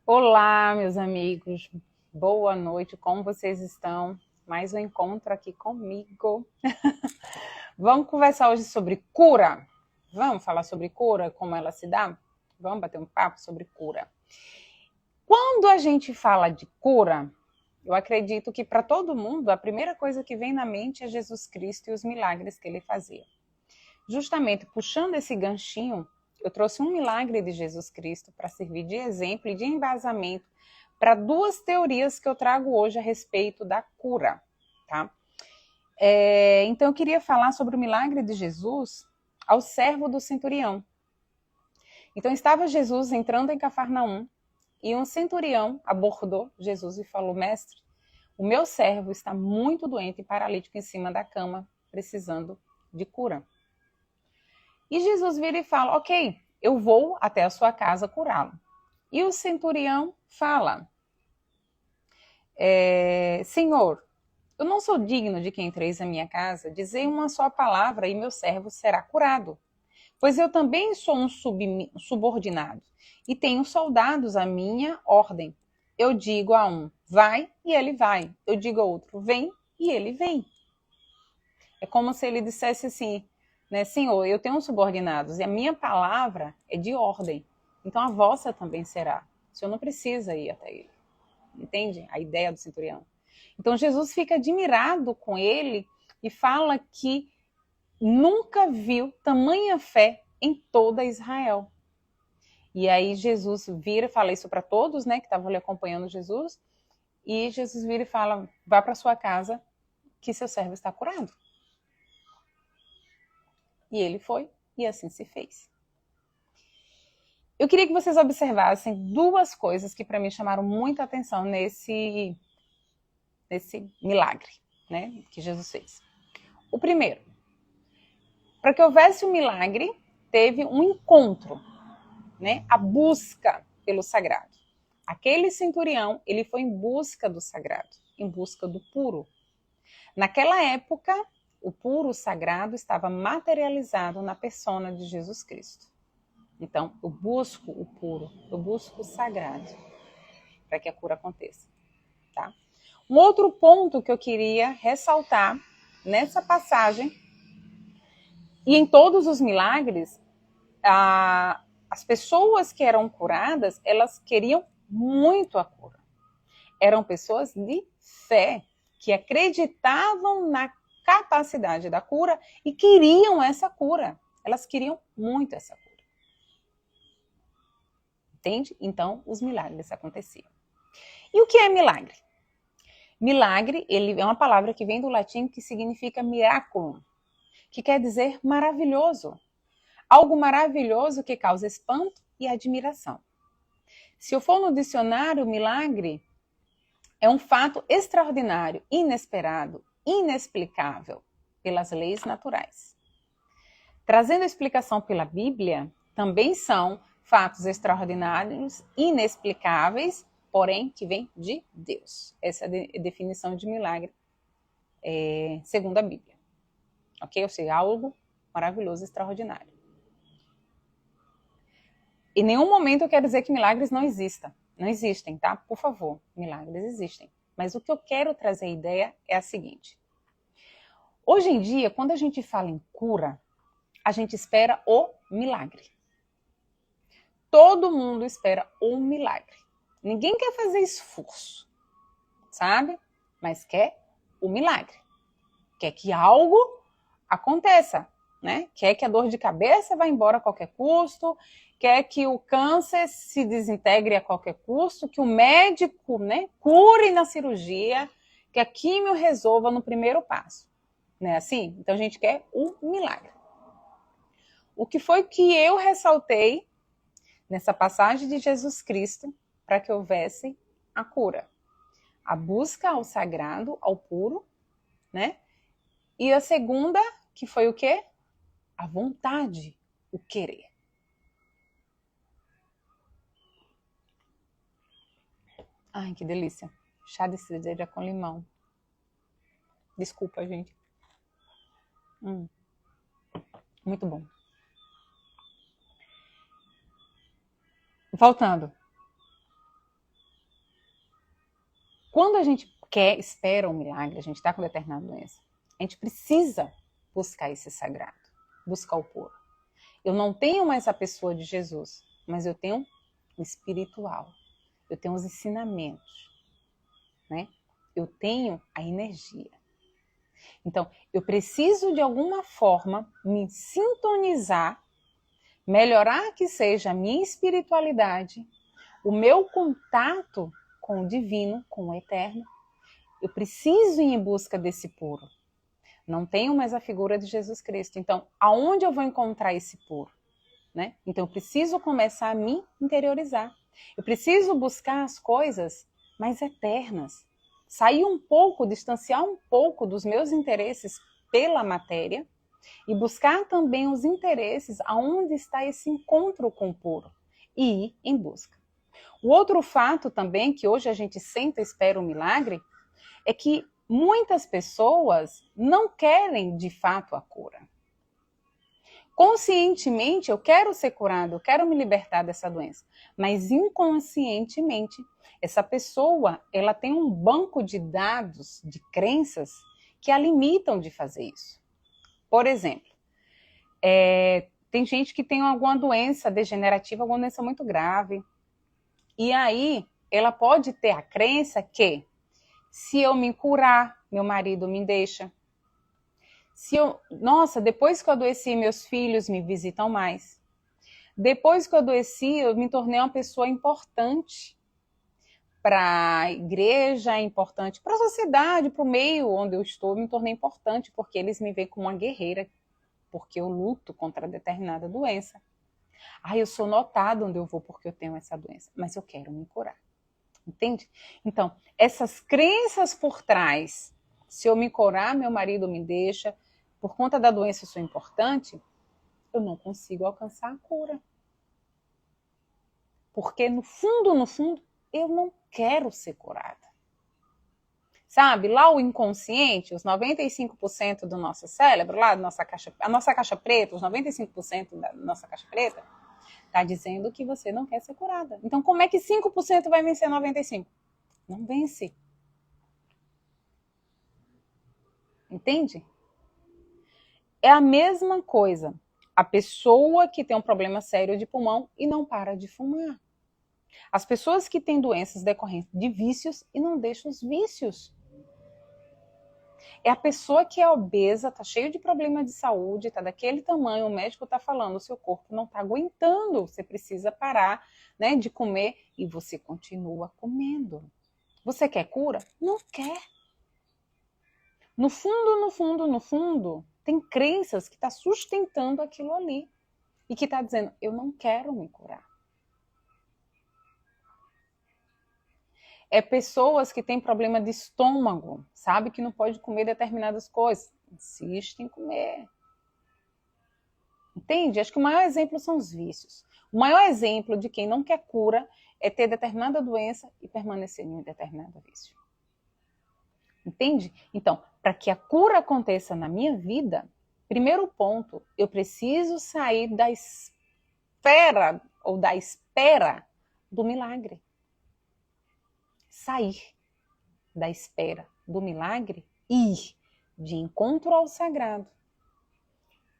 Olá, meus amigos. Boa noite. Como vocês estão? Mais um encontro aqui comigo. Vamos conversar hoje sobre cura. Vamos falar sobre cura, como ela se dá? Vamos bater um papo sobre cura. Quando a gente fala de cura, eu acredito que para todo mundo a primeira coisa que vem na mente é Jesus Cristo e os milagres que ele fazia. Justamente puxando esse ganchinho, eu trouxe um milagre de Jesus Cristo para servir de exemplo e de embasamento para duas teorias que eu trago hoje a respeito da cura, tá? Então eu queria falar sobre o milagre de Jesus ao servo do centurião. Então estava Jesus entrando em Cafarnaum e um centurião abordou Jesus e falou: Mestre, o meu servo está muito doente e paralítico em cima da cama, precisando de cura. E Jesus vira e fala: ok, eu vou até a sua casa curá-lo. E o centurião fala: Senhor, eu não sou digno de que entreis na minha casa, dizei uma só palavra e meu servo será curado. Pois eu também sou um subordinado e tenho soldados à minha ordem. Eu digo a um, vai, e ele vai. Eu digo a outro, vem, e ele vem. É como se ele dissesse assim, né, Senhor, eu tenho subordinados e a minha palavra é de ordem. Então a vossa também será. O Senhor não precisa ir até ele. Entende? A ideia do centurião. Então Jesus fica admirado com ele e fala que nunca viu tamanha fé em toda Israel. E aí Jesus vira e fala isso para todos, né, que estavam ali acompanhando Jesus. E Jesus vira e fala: vá para sua casa que seu servo está curado. E ele foi, e assim se fez. Eu queria que vocês observassem duas coisas que para mim chamaram muita atenção nesse milagre, né, que Jesus fez. O primeiro, para que houvesse um milagre, teve um encontro, né, a busca pelo sagrado. Aquele centurião, ele foi em busca do sagrado, em busca do puro. Naquela época, o puro, o sagrado, estava materializado na persona de Jesus Cristo. Então, eu busco o puro, eu busco o sagrado para que a cura aconteça. Tá? Um outro ponto que eu queria ressaltar nessa passagem, e em todos os milagres, as pessoas que eram curadas, elas queriam muito a cura. Eram pessoas de fé, que acreditavam na capacidade da cura e queriam essa cura. Elas queriam muito essa cura. Entende? Então, os milagres aconteciam. E o que é milagre? Milagre, ele é uma palavra que vem do latim que significa miraculum, que quer dizer maravilhoso. Algo maravilhoso que causa espanto e admiração. Se eu for no dicionário, milagre é um fato extraordinário, inesperado, inexplicável pelas leis naturais. Trazendo a explicação pela Bíblia, também são fatos extraordinários, inexplicáveis, porém que vêm de Deus. Essa é a definição de milagre, segundo a Bíblia. Ok? Ou seja, algo maravilhoso, extraordinário. Em nenhum momento eu quero dizer que milagres não existam. Não existem, tá? Por favor, milagres existem. Mas o que eu quero trazer a ideia é a seguinte. Hoje em dia, quando a gente fala em cura, a gente espera o milagre. Todo mundo espera um milagre. Ninguém quer fazer esforço, sabe? Mas quer o milagre. Quer que algo aconteça, né? Quer que a dor de cabeça vá embora a qualquer custo, quer que o câncer se desintegre a qualquer custo, que o médico, né, cure na cirurgia, que a químio resolva no primeiro passo. Não é assim? Então a gente quer um milagre. O que foi que eu ressaltei nessa passagem de Jesus Cristo para que houvesse a cura? A busca ao sagrado, ao puro, né? E a segunda, que foi o quê? A vontade, o querer. Ai, que delícia. Chá de cereja com limão. Desculpa, gente. Muito bom. Voltando. Quando a gente espera um milagre, a gente está com determinada doença, a gente precisa buscar esse sagrado, buscar o puro. Eu não tenho mais a pessoa de Jesus, mas eu tenho o espiritual, eu tenho os ensinamentos, né? Eu tenho a energia. Então, eu preciso de alguma forma me sintonizar, melhorar que seja a minha espiritualidade, o meu contato com o divino, com o eterno. Eu preciso ir em busca desse puro. Não tenho mais a figura de Jesus Cristo. Então, aonde eu vou encontrar esse puro? Né? Então, eu preciso começar a me interiorizar. Eu preciso buscar as coisas mais eternas. Sair um pouco, distanciar um pouco dos meus interesses pela matéria e buscar também os interesses aonde está esse encontro com o puro e ir em busca. O outro fato também que hoje a gente senta e espera o milagre é que muitas pessoas não querem de fato a cura. Conscientemente eu quero ser curado, eu quero me libertar dessa doença, mas inconscientemente essa pessoa ela tem um banco de dados, de crenças que a limitam de fazer isso. Por exemplo, tem gente que tem alguma doença degenerativa, alguma doença muito grave, e aí ela pode ter a crença que se eu me curar, meu marido me deixa. Depois que eu adoeci, meus filhos me visitam mais. Depois que eu adoeci, eu me tornei uma pessoa importante para a igreja, importante para a sociedade, para o meio onde eu estou, eu me tornei importante porque eles me veem como uma guerreira, porque eu luto contra determinada doença. Eu sou notada onde eu vou porque eu tenho essa doença, mas eu quero me curar. Entende? Então, essas crenças por trás, se eu me curar, meu marido me deixa, por conta da doença eu sou importante, eu não consigo alcançar a cura. Porque no fundo, eu não quero ser curada. Sabe, lá o inconsciente, os 95% do nosso cérebro, lá a nossa caixa preta, os 95% da nossa caixa preta, está dizendo que você não quer ser curada. Então, como é que 5% vai vencer 95%? Não vence. Entende? É a mesma coisa. A pessoa que tem um problema sério de pulmão e não para de fumar. As pessoas que têm doenças decorrentes de vícios e não deixam os vícios. É a pessoa que é obesa, está cheio de problema de saúde, está daquele tamanho, o médico está falando, o seu corpo não está aguentando, você precisa parar, né, de comer e você continua comendo. Você quer cura? Não quer. No fundo, tem crenças que está sustentando aquilo ali e que está dizendo, eu não quero me curar. É pessoas que têm problema de estômago, sabe que não pode comer determinadas coisas, insiste em comer. Entende? Acho que o maior exemplo são os vícios. O maior exemplo de quem não quer cura é ter determinada doença e permanecer em um determinado vício. Entende? Então, para que a cura aconteça na minha vida, primeiro ponto, eu preciso sair da esfera ou da espera do milagre. Sair da espera do milagre e ir de encontro ao sagrado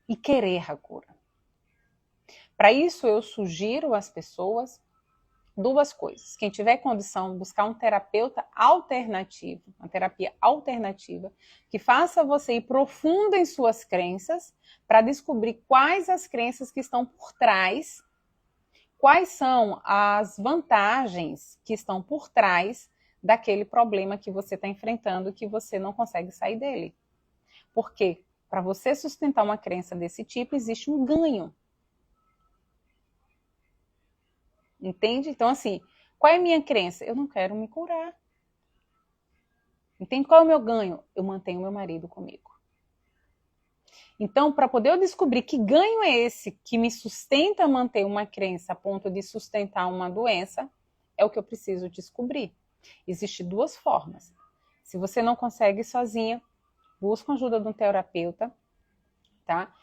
e querer a cura. Para isso, eu sugiro às pessoas duas coisas. Quem tiver condição, buscar um terapeuta alternativo, uma terapia alternativa, que faça você ir profundo em suas crenças para descobrir quais as crenças que estão por trás, quais são as vantagens que estão por trás daquele problema que você está enfrentando e que você não consegue sair dele. Porque para você sustentar uma crença desse tipo, existe um ganho. Entende? Então, assim, qual é a minha crença? Eu não quero me curar. Entende? Qual é o meu ganho? Eu mantenho meu marido comigo. Então, para poder eu descobrir que ganho é esse que me sustenta manter uma crença a ponto de sustentar uma doença, é o que eu preciso descobrir. Existem duas formas. Se você não consegue sozinha, busca a ajuda de um terapeuta, tá?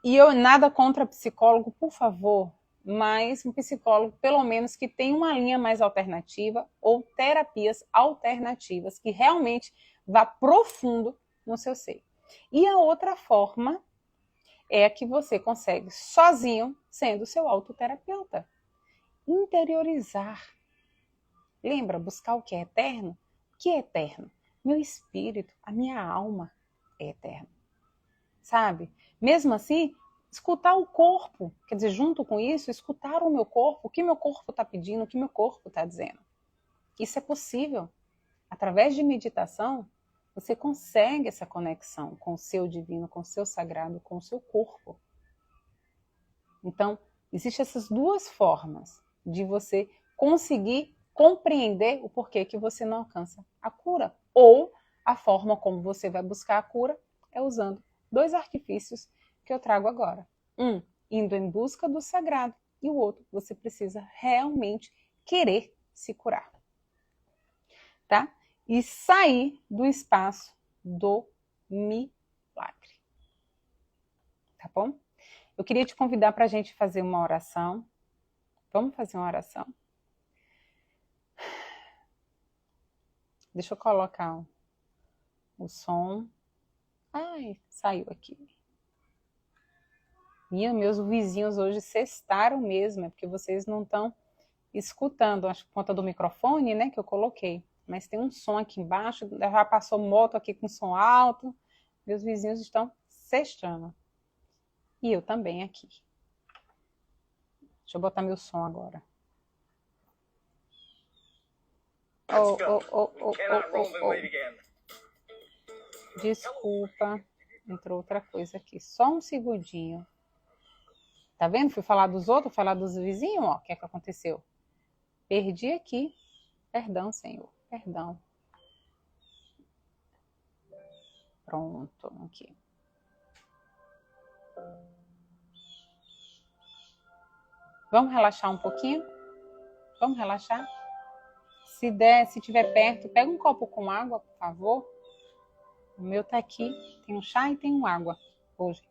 E eu nada contra psicólogo, por favor, mas um psicólogo, pelo menos, que tem uma linha mais alternativa ou terapias alternativas que realmente vá profundo no seu ser. E a outra forma é a que você consegue sozinho, sendo seu autoterapeuta. Interiorizar. Lembra, buscar o que é eterno? O que é eterno? Meu espírito, a minha alma é eterna. Sabe? Mesmo assim, escutar o corpo, quer dizer, junto com isso, escutar o meu corpo, o que meu corpo está pedindo, o que meu corpo está dizendo. Isso é possível. Através de meditação, você consegue essa conexão com o seu divino, com o seu sagrado, com o seu corpo. Então, existem essas duas formas de você conseguir compreender o porquê que você não alcança a cura. Ou a forma como você vai buscar a cura é usando dois artifícios que eu trago agora. Um, indo em busca do sagrado, e o outro, você precisa realmente querer se curar. Tá? E sair do espaço do milagre. Tá bom? Eu queria te convidar para a gente fazer uma oração. Vamos fazer uma oração? Deixa eu colocar o som. Ai, saiu aqui. Meus vizinhos hoje cestaram mesmo, é porque vocês não estão escutando, acho que por conta do microfone, né, que eu coloquei. Mas tem um som aqui embaixo, já passou moto aqui com som alto. Meus vizinhos estão cestando. E eu também aqui. Deixa eu botar meu som agora. Desculpa, entrou outra coisa aqui. Só um segundinho. Tá vendo? Fui falar dos outros, falar dos vizinhos, ó. O que é que aconteceu? Perdi aqui. Perdão, Senhor. Perdão. Pronto, aqui. Vamos relaxar um pouquinho? Vamos relaxar? Se der, se tiver perto, pega um copo com água, por favor. O meu tá aqui. Tem um chá e tem um água hoje.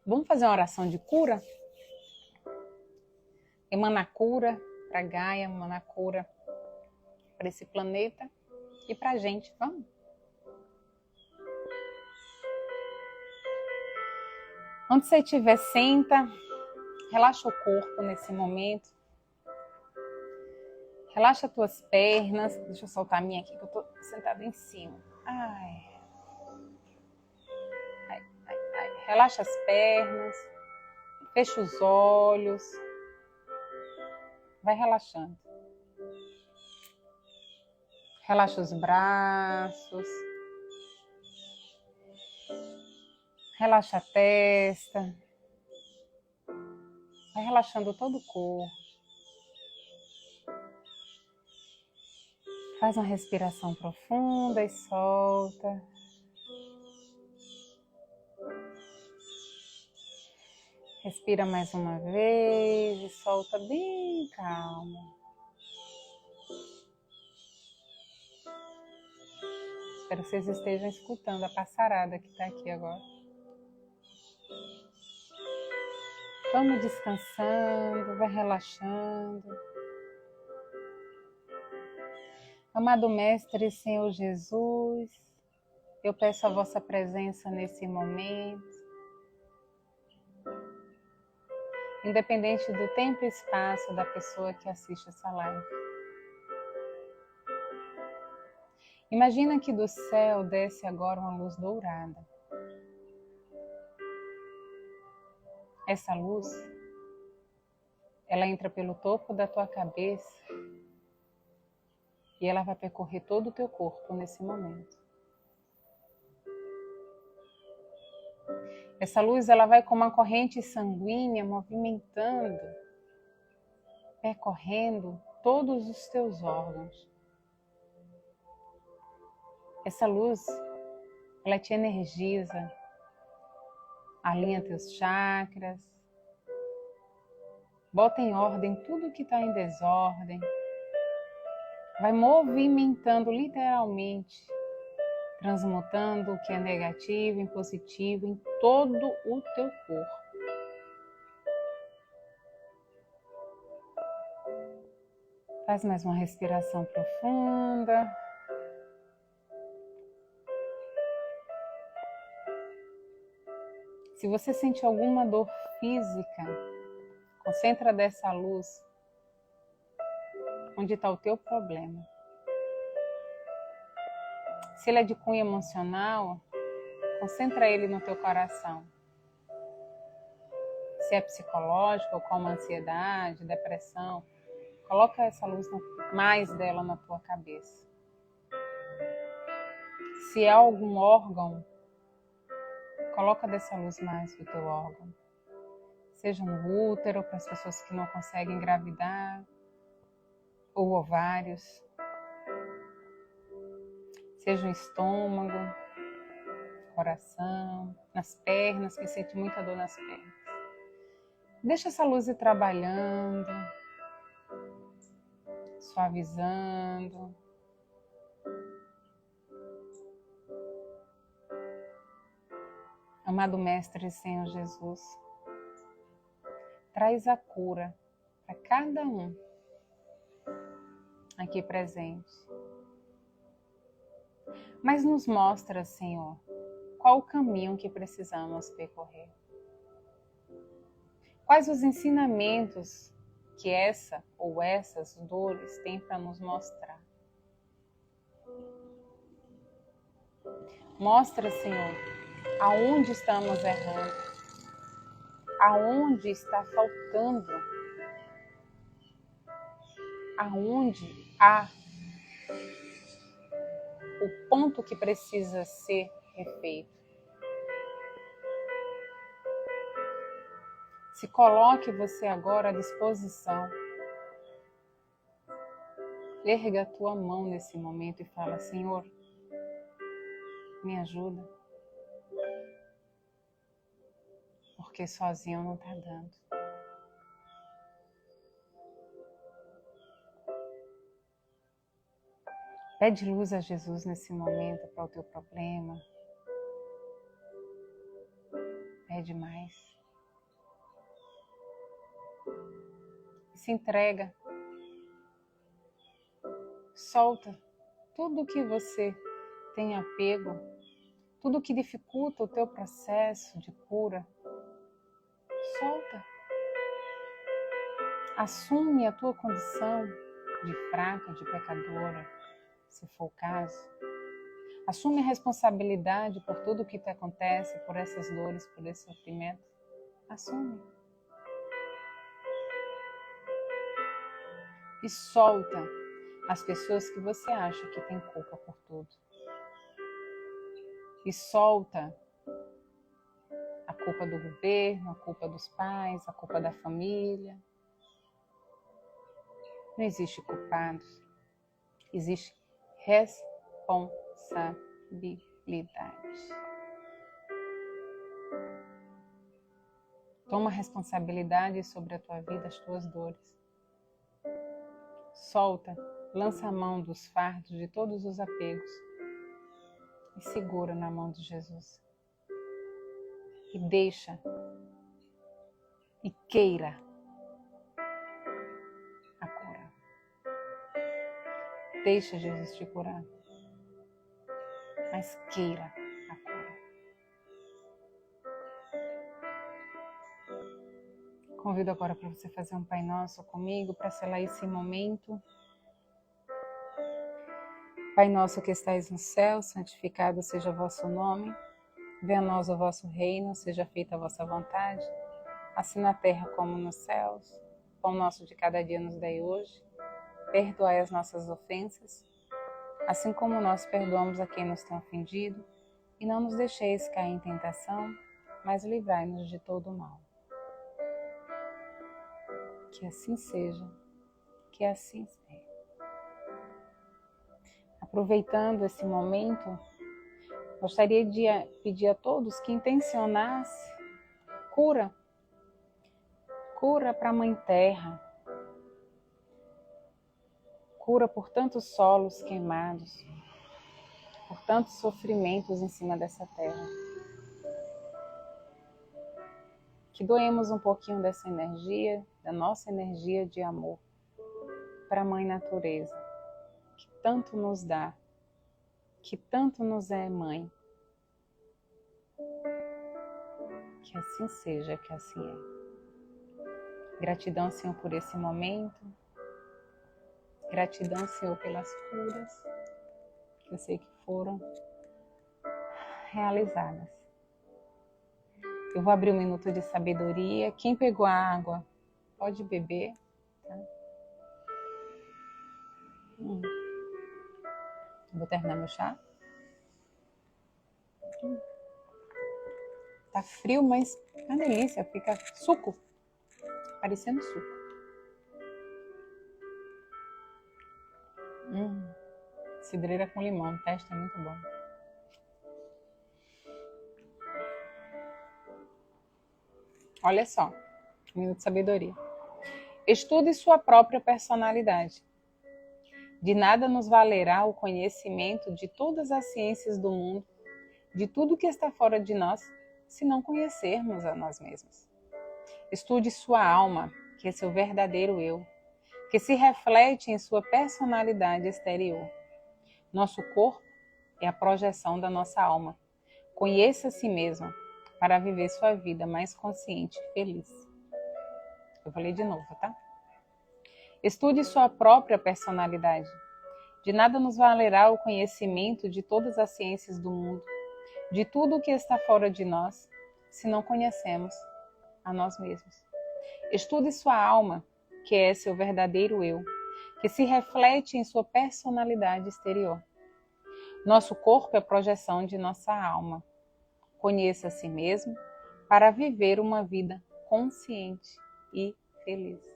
Vamos fazer uma oração de cura? Emanar cura para Gaia, emanar cura para esse planeta e para a gente. Vamos? Onde você estiver, senta. Relaxa o corpo nesse momento. Relaxa as tuas pernas. Deixa eu soltar a minha aqui, que eu tô sentada em cima. Ai. Relaxa as pernas. Fecha os olhos. Vai relaxando. Relaxa os braços. Relaxa a testa. Vai relaxando todo o corpo. Faz uma respiração profunda e solta. Respira mais uma vez e solta bem calmo. Espero que vocês estejam escutando a passarada que está aqui agora. Vamos descansando, vai relaxando. Amado Mestre Senhor Jesus, eu peço a vossa presença nesse momento. Independente do tempo e espaço da pessoa que assiste essa live. Imagina que do céu desce agora uma luz dourada. Essa luz, ela entra pelo topo da tua cabeça e ela vai percorrer todo o teu corpo nesse momento. Essa luz, ela vai como uma corrente sanguínea movimentando, percorrendo todos os teus órgãos. Essa luz, ela te energiza, alinha teus chakras, bota em ordem tudo que está em desordem, vai movimentando literalmente, transmutando o que é negativo em positivo em todo o teu corpo. Faz mais uma respiração profunda. Se você sente alguma dor física, concentra dessa luz onde está o teu problema. Se ele é de cunho emocional, concentra ele no teu coração. Se é psicológico, como ansiedade, depressão, coloca essa luz mais dela na tua cabeça. Se é algum órgão, coloca dessa luz mais do teu órgão. Seja no útero, para as pessoas que não conseguem engravidar, ou ovários. Seja no estômago, coração, nas pernas, que sente muita dor nas pernas. Deixa essa luz ir trabalhando, suavizando. Amado Mestre Senhor Jesus, traz a cura para cada um aqui presente. Mas nos mostra, Senhor, qual o caminho que precisamos percorrer. Quais os ensinamentos que essa ou essas dores têm para nos mostrar. Mostra, Senhor, aonde estamos errando, aonde está faltando, aonde há o ponto que precisa ser refeito. Se coloque você agora à disposição. Erga a tua mão nesse momento e fala: Senhor, me ajuda. Porque sozinho não está dando. Pede luz a Jesus nesse momento para o teu problema. Pede mais. E se entrega. Solta tudo que você tem apego, tudo que dificulta o teu processo de cura. Solta. Assume a tua condição de fraca, de pecadora, se for o caso. Assume a responsabilidade por tudo que te acontece, por essas dores, por esse sofrimento. Assume. E solta as pessoas que você acha que tem culpa por tudo. E solta a culpa do governo, a culpa dos pais, a culpa da família. Não existe culpado. Existe responsabilidade. Toma responsabilidade sobre a tua vida, as tuas dores. Solta, lança a mão dos fardos, de todos os apegos e segura na mão de Jesus. E deixa e queira a cura. Deixa Jesus te curar, mas queira a cura. Convido agora para você fazer um Pai Nosso comigo para selar esse momento. Pai nosso que estais no céu, santificado seja o vosso nome. Venha a nós o vosso reino, seja feita a vossa vontade, assim na terra como nos céus. O pão nosso de cada dia nos dai hoje. Perdoai as nossas ofensas, assim como nós perdoamos a quem nos tem ofendido. E não nos deixeis cair em tentação, mas livrai-nos de todo o mal. Que assim seja, que assim seja. Aproveitando esse momento, gostaria de pedir a todos que intencionassem cura para a Mãe Terra, cura por tantos solos queimados, por tantos sofrimentos em cima dessa terra. Que doemos um pouquinho dessa energia, da nossa energia de amor, para a Mãe Natureza, que tanto nos dá, que tanto nos é mãe. Que assim seja, que assim é. Gratidão, Senhor, por esse momento. Gratidão, Senhor, pelas curas que eu sei que foram realizadas. Eu vou abrir um minuto de sabedoria. Quem pegou a água pode beber. Tá? Vou terminar meu chá. Tá frio, mas é uma delícia. Fica suco. Parecendo suco. Cidreira com limão. O teste é muito bom. Olha só. Um minuto de sabedoria. Estude sua própria personalidade. De nada nos valerá o conhecimento de todas as ciências do mundo, de tudo que está fora de nós, se não conhecermos a nós mesmos. Estude sua alma, que é seu verdadeiro eu, que se reflete em sua personalidade exterior. Nosso corpo é a projeção da nossa alma. Conheça a si mesmo para viver sua vida mais consciente e feliz. Eu vou ler de novo, tá? Estude sua própria personalidade. De nada nos valerá o conhecimento de todas as ciências do mundo, de tudo o que está fora de nós, se não conhecemos a nós mesmos. Estude sua alma, que é seu verdadeiro eu, que se reflete em sua personalidade exterior. Nosso corpo é a projeção de nossa alma. Conheça a si mesmo para viver uma vida consciente e feliz.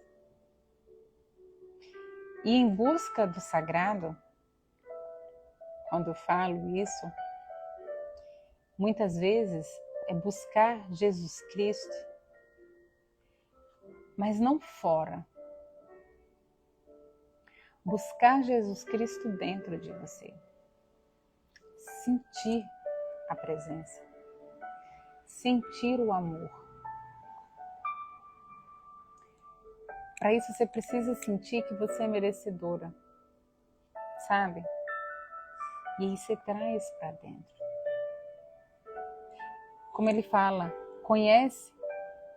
E em busca do sagrado, quando eu falo isso, muitas vezes é buscar Jesus Cristo, mas não fora. Buscar Jesus Cristo dentro de você. Sentir a presença. Sentir o amor. Para isso você precisa sentir que você é merecedora, sabe? E aí você traz para dentro. Como ele fala, conhece,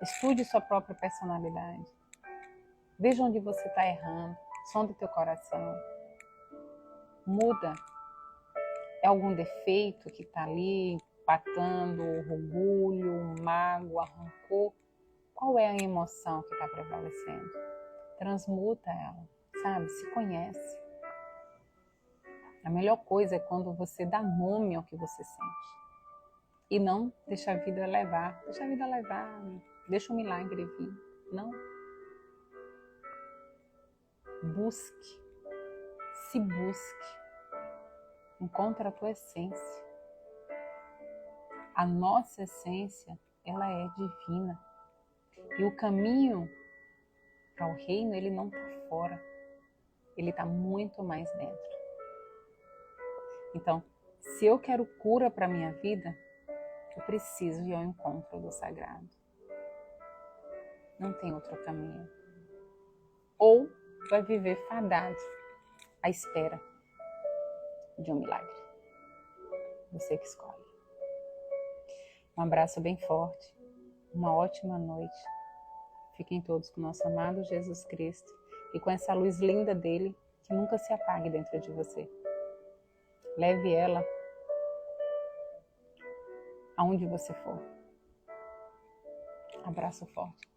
estude sua própria personalidade. Veja onde você está errando, sonda o teu coração. Muda. É algum defeito que está ali, empatando, orgulho, mágoa, rancor? Qual é a emoção que está prevalecendo? Transmuta ela, sabe? Se conhece. A melhor coisa é quando você dá nome ao que você sente. E não deixa a vida levar. Deixa a vida levar. Deixa o milagre vir. Não. Busque. Se busque. Encontre a tua essência. A nossa essência, ela é divina. E o caminho para o reino, ele não está fora. Ele está muito mais dentro. Então, se eu quero cura para a minha vida, eu preciso ir ao encontro do sagrado. Não tem outro caminho. Ou vai viver fadado à espera de um milagre. Você que escolhe. Um abraço bem forte. Uma ótima noite. Fiquem todos com o nosso amado Jesus Cristo e com essa luz linda dele que nunca se apague dentro de você. Leve ela aonde você for. Abraço forte.